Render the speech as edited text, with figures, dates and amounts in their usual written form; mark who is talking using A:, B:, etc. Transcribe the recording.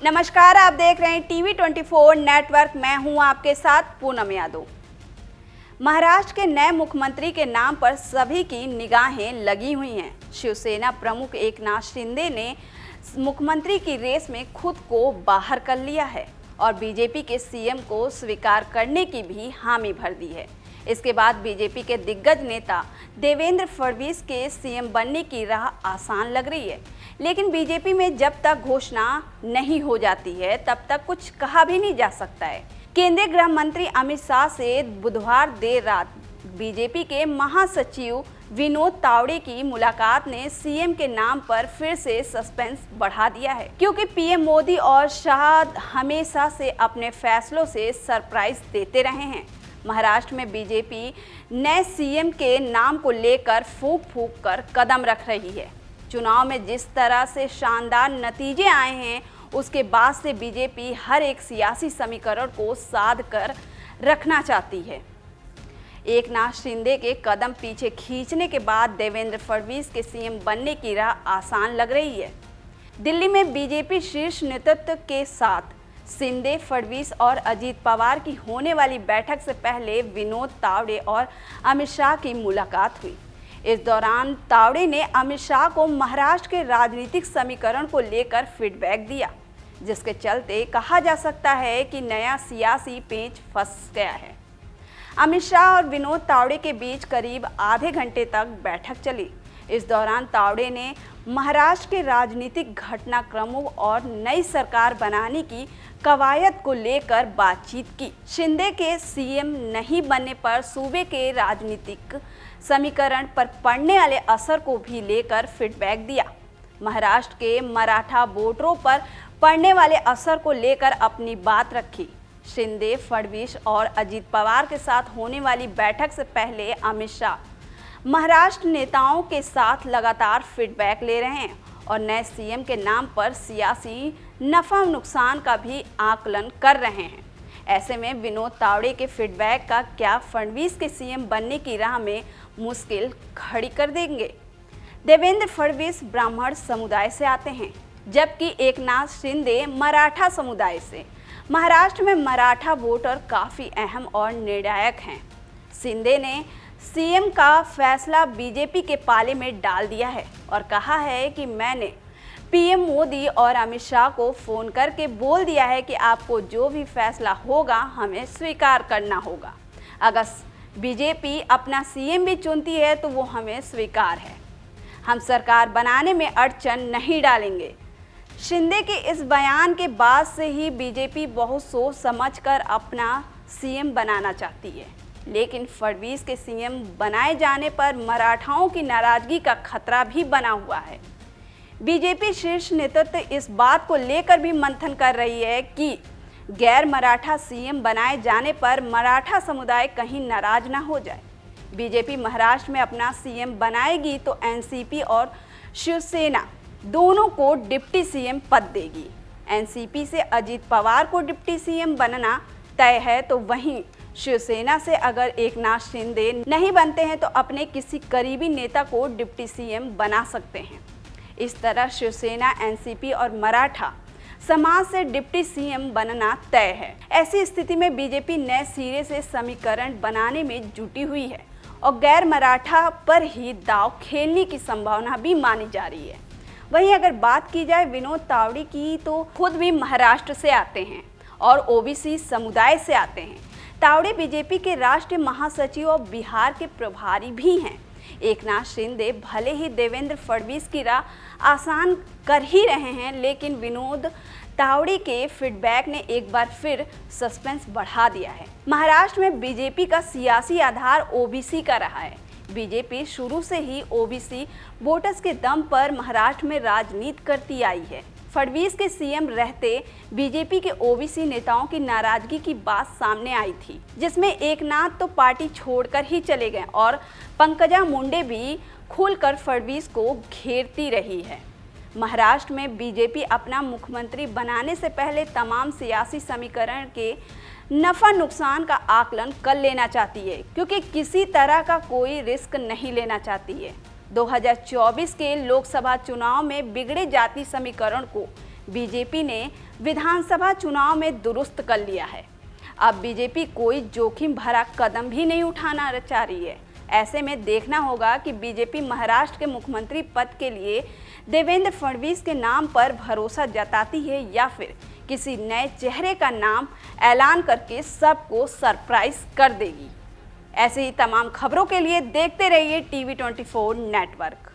A: नमस्कार, आप देख रहे हैं टीवी 24 नेटवर्क। मैं हूं आपके साथ पूनम यादव। महाराष्ट्र के नए मुख्यमंत्री के नाम पर सभी की निगाहें लगी हुई हैं। शिवसेना प्रमुख एकनाथ शिंदे ने मुख्यमंत्री की रेस में खुद को बाहर कर लिया है और बीजेपी के सीएम को स्वीकार करने की भी हामी भर दी है। इसके बाद बीजेपी के दिग्गज नेता देवेंद्र फडणवीस के सीएम बनने की राह आसान लग रही है, लेकिन बीजेपी में जब तक घोषणा नहीं हो जाती है तब तक कुछ कहा भी नहीं जा सकता है। केंद्रीय गृह मंत्री अमित शाह से बुधवार देर रात बीजेपी के महासचिव विनोद तावड़े की मुलाकात ने सीएम के नाम पर फिर से सस्पेंस बढ़ा दिया है, क्योंकि पीएम मोदी और शाह हमेशा से अपने फैसलों से सरप्राइज देते रहे हैं। महाराष्ट्र में बीजेपी नए सीएम के नाम को लेकर फूंक फूंक कर कदम रख रही है। चुनाव में जिस तरह से शानदार नतीजे आए हैं, उसके बाद से बीजेपी हर एक सियासी समीकरण को साध कर रखना चाहती है। एकनाथ शिंदे के कदम पीछे खींचने के बाद देवेंद्र फडणवीस के सीएम बनने की राह आसान लग रही है। दिल्ली में बीजेपी शीर्ष नेतृत्व के साथ शिंदे, फडणवीस और अजीत पवार की होने वाली बैठक से पहले विनोद तावड़े और अमित शाह की मुलाकात हुई। इस दौरान तावड़े ने अमित शाह को महाराष्ट्र के राजनीतिक समीकरण को लेकर फीडबैक दिया, जिसके चलते कहा जा सकता है कि नया सियासी पेंच फंस गया है। अमित शाह और विनोद तावड़े के बीच करीब आधे घंटे तक बैठक चली। इस दौरान तावड़े ने महाराष्ट्र के राजनीतिक घटनाक्रमों और नई सरकार बनाने की कवायद को लेकर बातचीत की। शिंदे के सीएम नहीं बनने पर सूबे के राजनीतिक समीकरण पर पड़ने वाले असर को भी लेकर फीडबैक दिया। महाराष्ट्र के मराठा वोटरों पर पड़ने वाले असर को लेकर अपनी बात रखी। शिंदे, फडणवीस और अजीत पवार के साथ होने वाली बैठक से पहले अमित शाह महाराष्ट्र नेताओं के साथ लगातार फीडबैक ले रहे हैं और नए सीएम के नाम पर सियासी नफा नुकसान का भी आकलन कर रहे हैं। ऐसे में विनोद तावड़े के फीडबैक का क्या फडणवीस के सीएम बनने की राह में मुश्किल खड़ी कर देंगे। देवेंद्र फडणवीस ब्राह्मण समुदाय से आते हैं, जबकि एकनाथ शिंदे मराठा समुदाय से। महाराष्ट्र में मराठा वोटर काफ़ी अहम और निर्णायक हैं। शिंदे ने सीएम का फैसला बीजेपी के पाले में डाल दिया है और कहा है कि मैंने पीएम मोदी और अमित शाह को फ़ोन करके बोल दिया है कि आपको जो भी फैसला होगा हमें स्वीकार करना होगा। अगर बीजेपी अपना सीएम भी चुनती है तो वो हमें स्वीकार है। हम सरकार बनाने में अड़चन नहीं डालेंगे। शिंदे के इस बयान के बाद से ही बीजेपी बहुत सोच समझकर अपना सीएम बनाना चाहती है, लेकिन फडणवीस के सीएम बनाए जाने पर मराठाओं की नाराजगी का खतरा भी बना हुआ है। बीजेपी शीर्ष नेतृत्व इस बात को लेकर भी मंथन कर रही है कि गैर मराठा सीएम बनाए जाने पर मराठा समुदाय कहीं नाराज ना हो जाए। बीजेपी महाराष्ट्र में अपना सीएम बनाएगी तो एनसीपी और शिवसेना दोनों को डिप्टी सीएम पद देगी। एनसीपी से अजीत पवार को डिप्टी सीएम बनना तय है, तो वहीं शिवसेना से अगर एकनाथ शिंदे नहीं बनते हैं तो अपने किसी करीबी नेता को डिप्टी सीएम बना सकते हैं। इस तरह शिवसेना, एनसीपी और मराठा समाज से डिप्टी सीएम बनना तय है। ऐसी स्थिति में बीजेपी नए सिरे से समीकरण बनाने में जुटी हुई है और गैर मराठा पर ही दांव खेलने की संभावना भी मानी जा रही है। वहीं अगर बात की जाए विनोद तावड़े की, तो खुद भी महाराष्ट्र से आते हैं और ओबीसी समुदाय से आते हैं। तावड़े बीजेपी के राष्ट्रीय महासचिव और बिहार के प्रभारी भी हैं। एकनाथ शिंदे भले ही देवेंद्र फडणवीस की राह आसान कर ही रहे हैं, लेकिन विनोद तावड़े के फीडबैक ने एक बार फिर सस्पेंस बढ़ा दिया है। महाराष्ट्र में बीजेपी का सियासी आधार ओबीसी का रहा है। बीजेपी शुरू से ही ओबीसी वोटर्स के दम पर महाराष्ट्र में राजनीति करती आई है। फडणवीस के सीएम रहते बीजेपी के ओबीसी नेताओं की नाराजगी की बात सामने आई थी, जिसमें एकनाथ तो पार्टी छोड़कर ही चले गए और पंकजा मुंडे भी खुलकर फडणवीस को घेरती रही है। महाराष्ट्र में बीजेपी अपना मुख्यमंत्री बनाने से पहले तमाम सियासी समीकरण के नफा नुकसान का आकलन कर लेना चाहती है, क्योंकि किसी तरह का कोई रिस्क नहीं लेना चाहती है। 2024 के लोकसभा चुनाव में बिगड़े जाति समीकरण को बीजेपी ने विधानसभा चुनाव में दुरुस्त कर लिया है। अब बीजेपी कोई जोखिम भरा कदम भी नहीं उठाना चाह रही है। ऐसे में देखना होगा कि बीजेपी महाराष्ट्र के मुख्यमंत्री पद के लिए देवेंद्र फडणवीस के नाम पर भरोसा जताती है या फिर किसी नए चेहरे का नाम ऐलान करके सबको सरप्राइज कर देगी। ऐसे ही तमाम खबरों के लिए देखते रहिए TV24 नेटवर्क।